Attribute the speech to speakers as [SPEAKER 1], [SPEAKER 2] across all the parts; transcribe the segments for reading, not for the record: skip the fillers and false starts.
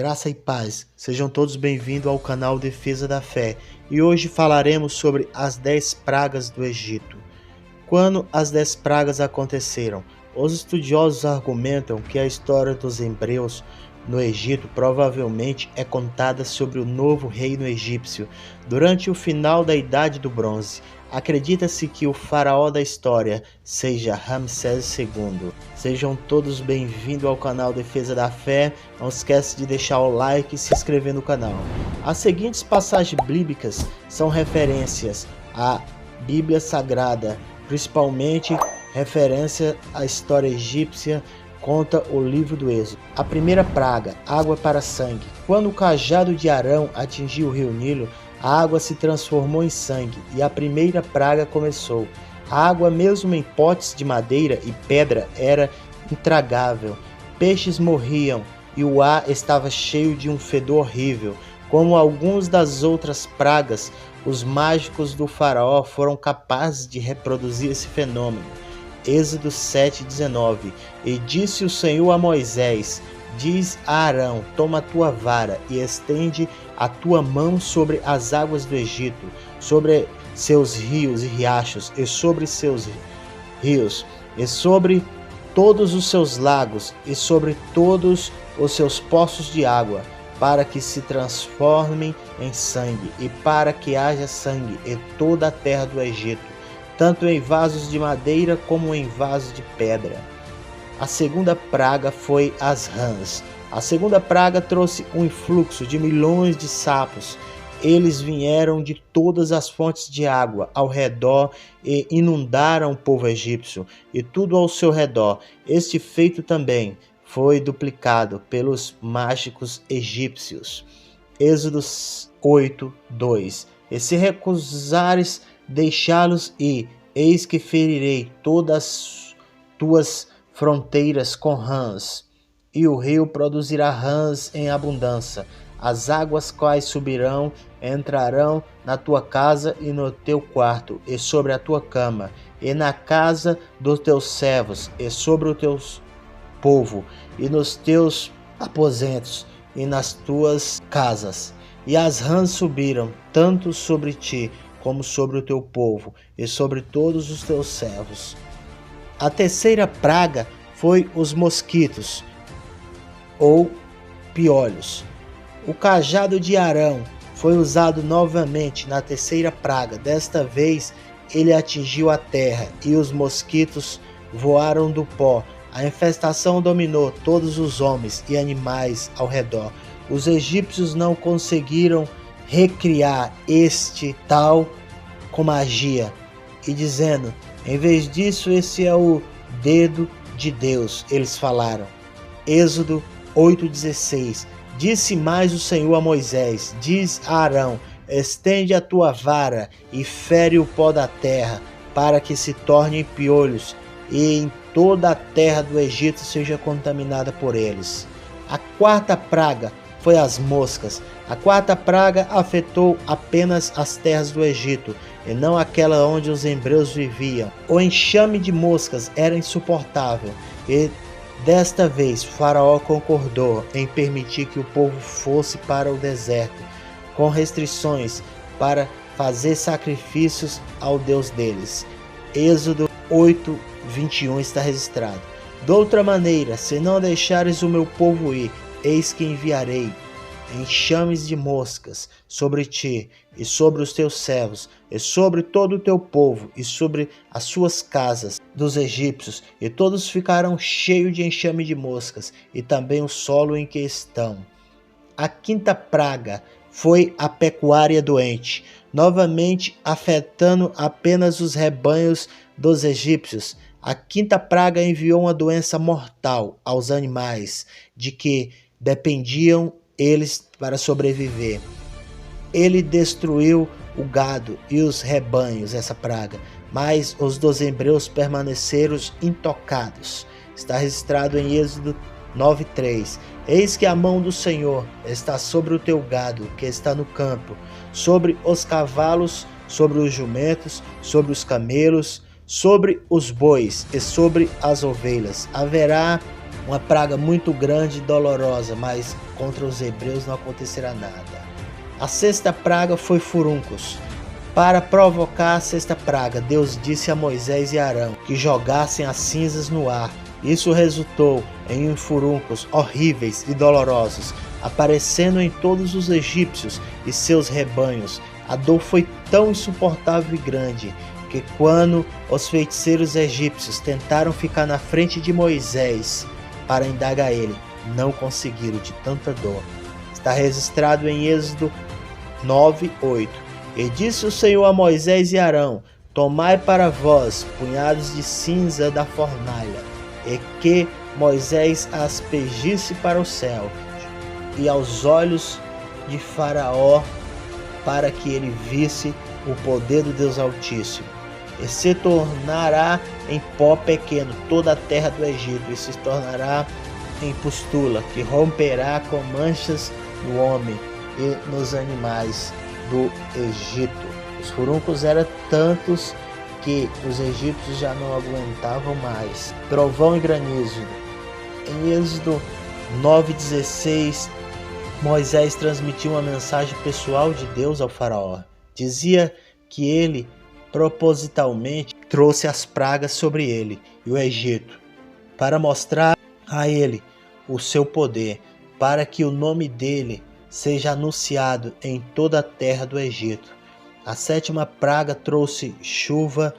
[SPEAKER 1] Graça e paz, sejam todos bem-vindos ao canal Defesa da Fé e hoje falaremos sobre as 10 pragas do Egito. Quando as 10 pragas aconteceram? Os estudiosos argumentam que a história dos hebreus no Egito provavelmente é contada sobre o novo reino egípcio durante o final da Idade do Bronze. Acredita-se que o faraó da história seja Ramsés II. Sejam todos bem-vindos ao canal Defesa da Fé. Não esquece de deixar o like e se inscrever no canal. As seguintes passagens bíblicas são referências à Bíblia Sagrada, principalmente referência à história egípcia. Conta o livro do Êxodo. A primeira praga, água para sangue. Quando o cajado de Arão atingiu o rio Nilo, a água se transformou em sangue e a primeira praga começou. A água, mesmo em potes de madeira e pedra, era intragável. Peixes morriam e o ar estava cheio de um fedor horrível. Como algumas das outras pragas, os mágicos do faraó foram capazes de reproduzir esse fenômeno. Êxodo 7:19. E disse o Senhor a Moisés: diz a Arão, toma a tua vara e estende a tua mão sobre as águas do Egito, sobre seus rios e riachos, e sobre seus rios, e sobre todos os seus lagos, e sobre todos os seus poços de água, para que se transformem em sangue, e para que haja sangue em toda a terra do Egito, tanto em vasos de madeira como em vasos de pedra. A segunda praga foi as rãs. A segunda praga trouxe um influxo de milhões de sapos. Eles vieram de todas as fontes de água ao redor e inundaram o povo egípcio e tudo ao seu redor. Este feito também foi duplicado pelos mágicos egípcios. Êxodo 8:2. E se recusares deixá-los ir, eis que ferirei todas as tuas fronteiras com rãs, e o rio produzirá rãs em abundância. As águas quais subirão entrarão na tua casa e no teu quarto, e sobre a tua cama, e na casa dos teus servos, e sobre o teu povo, e nos teus aposentos, e nas tuas casas. E as rãs subiram tanto sobre ti como sobre o teu povo, e sobre todos os teus servos. A terceira praga foi os mosquitos, ou piolhos. O cajado de Arão foi usado novamente na terceira praga. Desta vez ele atingiu a terra e os mosquitos voaram do pó. A infestação dominou todos os homens e animais ao redor. Os egípcios não conseguiram recriar este tal com magia, e dizendo: em vez disso, esse é o dedo de Deus, eles falaram. Êxodo 8:16. Disse mais o Senhor a Moisés: diz a Arão, estende a tua vara e fere o pó da terra, para que se tornem piolhos, e em toda a terra do Egito seja contaminada por eles. A quarta praga foi as moscas. A quarta praga afetou apenas as terras do Egito, e não aquela onde os hebreus viviam. O enxame de moscas era insuportável, e desta vez Faraó concordou em permitir que o povo fosse para o deserto, com restrições para fazer sacrifícios ao Deus deles. Êxodo 8:21 está registrado. De outra maneira, se não deixares o meu povo ir, eis que enviarei enxames de moscas sobre ti, e sobre os teus servos, e sobre todo o teu povo, e sobre as suas casas dos egípcios, e todos ficarão cheios de enxame de moscas, e também o solo em que estão. A quinta praga foi a pecuária doente, novamente afetando apenas os rebanhos dos egípcios. A quinta praga enviou uma doença mortal aos animais, de que dependiam eles para sobreviver. Ele destruiu o gado e os rebanhos, essa praga, mas os dos hebreus permaneceram intocados. Está registrado em Êxodo 9:3. Eis que a mão do Senhor está sobre o teu gado que está no campo, sobre os cavalos, sobre os jumentos, sobre os camelos, sobre os bois e sobre as ovelhas. Haverá uma praga muito grande e dolorosa, mas contra os hebreus não acontecerá nada. A sexta praga foi furuncos. Para provocar a sexta praga, Deus disse a Moisés e Arão que jogassem as cinzas no ar. Isso resultou em furuncos horríveis e dolorosos, aparecendo em todos os egípcios e seus rebanhos. A dor foi tão insuportável e grande que quando os feiticeiros egípcios tentaram ficar na frente de Moisés para indagar ele, não conseguiram de tanta dor. Está registrado em Êxodo 9:8. E disse o Senhor a Moisés e Arão: tomai para vós punhados de cinza da fornalha, e que Moisés as aspergisse para o céu e aos olhos de Faraó, para que ele visse o poder do Deus Altíssimo. E se tornará em pó pequeno toda a terra do Egito, e se tornará em pústula, que romperá com manchas no homem e nos animais do Egito. Os furuncos eram tantos que os egípcios já não aguentavam mais. Trovão e granizo. Em Êxodo 9:16, Moisés transmitiu uma mensagem pessoal de Deus ao faraó. Dizia que ele propositalmente trouxe as pragas sobre ele e o Egito, para mostrar a ele o seu poder, para que o nome dele seja anunciado em toda a terra do Egito. A sétima praga trouxe chuva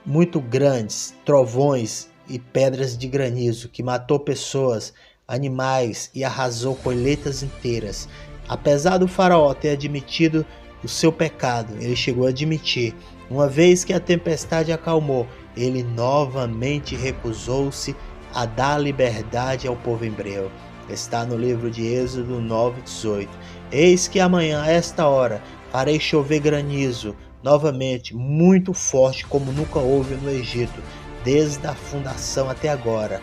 [SPEAKER 1] muito grandes, trovões e pedras de granizo, que matou pessoas, animais e arrasou colheitas inteiras. Apesar do faraó ter admitido o seu pecado, ele chegou a admitir. Uma vez que a tempestade acalmou, ele novamente recusou-se a dar liberdade ao povo hebreu. Está no livro de Êxodo 9:18. Eis que amanhã, a esta hora, farei chover granizo novamente, muito forte, como nunca houve no Egito, desde a fundação até agora,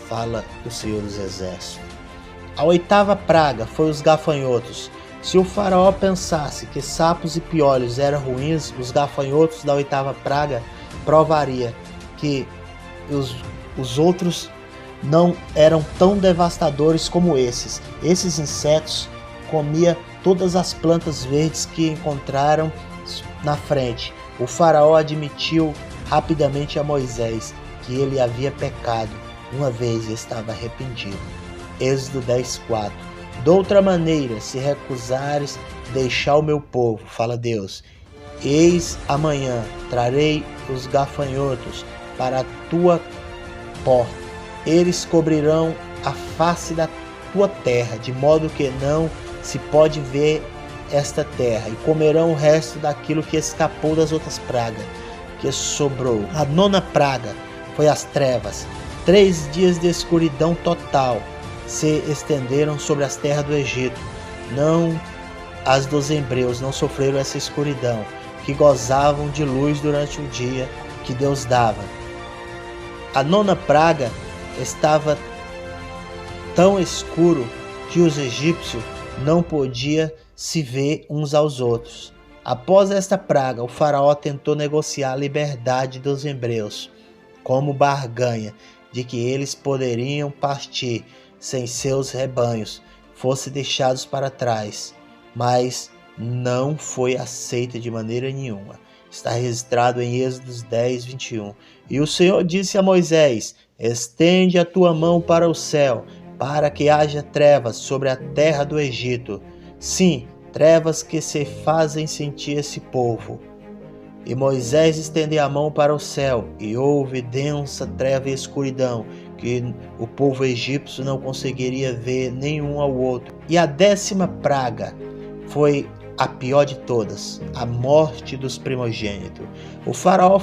[SPEAKER 1] fala o Senhor dos Exércitos. A oitava praga foi os gafanhotos. Se o faraó pensasse que sapos e piolhos eram ruins, os gafanhotos da oitava praga provaria que os outros não eram tão devastadores como esses. Esses insetos comiam todas as plantas verdes que encontraram na frente. O faraó admitiu rapidamente a Moisés que ele havia pecado uma vez e estava arrependido. Êxodo 10:4. De outra maneira, se recusares deixar o meu povo, fala Deus, eis amanhã trarei os gafanhotos para a tua porta. Eles cobrirão a face da tua terra, de modo que não se pode ver esta terra, e comerão o resto daquilo que escapou das outras pragas que sobrou. A nona praga foi as trevas. 3 dias de escuridão total se estenderam sobre as terras do Egito. Não as dos hebreus não sofreram essa escuridão, que gozavam de luz durante o dia que Deus dava. A nona praga estava tão escuro que os egípcios não podiam se ver uns aos outros. Após esta praga, o faraó tentou negociar a liberdade dos hebreus como barganha de que eles poderiam partir sem seus rebanhos fossem deixados para trás, mas não foi aceita de maneira nenhuma. Está registrado em Êxodo 10:21. E o Senhor disse a Moisés: estende a tua mão para o céu, para que haja trevas sobre a terra do Egito. Sim, trevas que se fazem sentir esse povo. E Moisés estendeu a mão para o céu, e houve densa treva e escuridão, que o povo egípcio não conseguiria ver nenhum ao outro. E a 10ª praga foi a pior de todas, a morte dos primogênitos. O faraó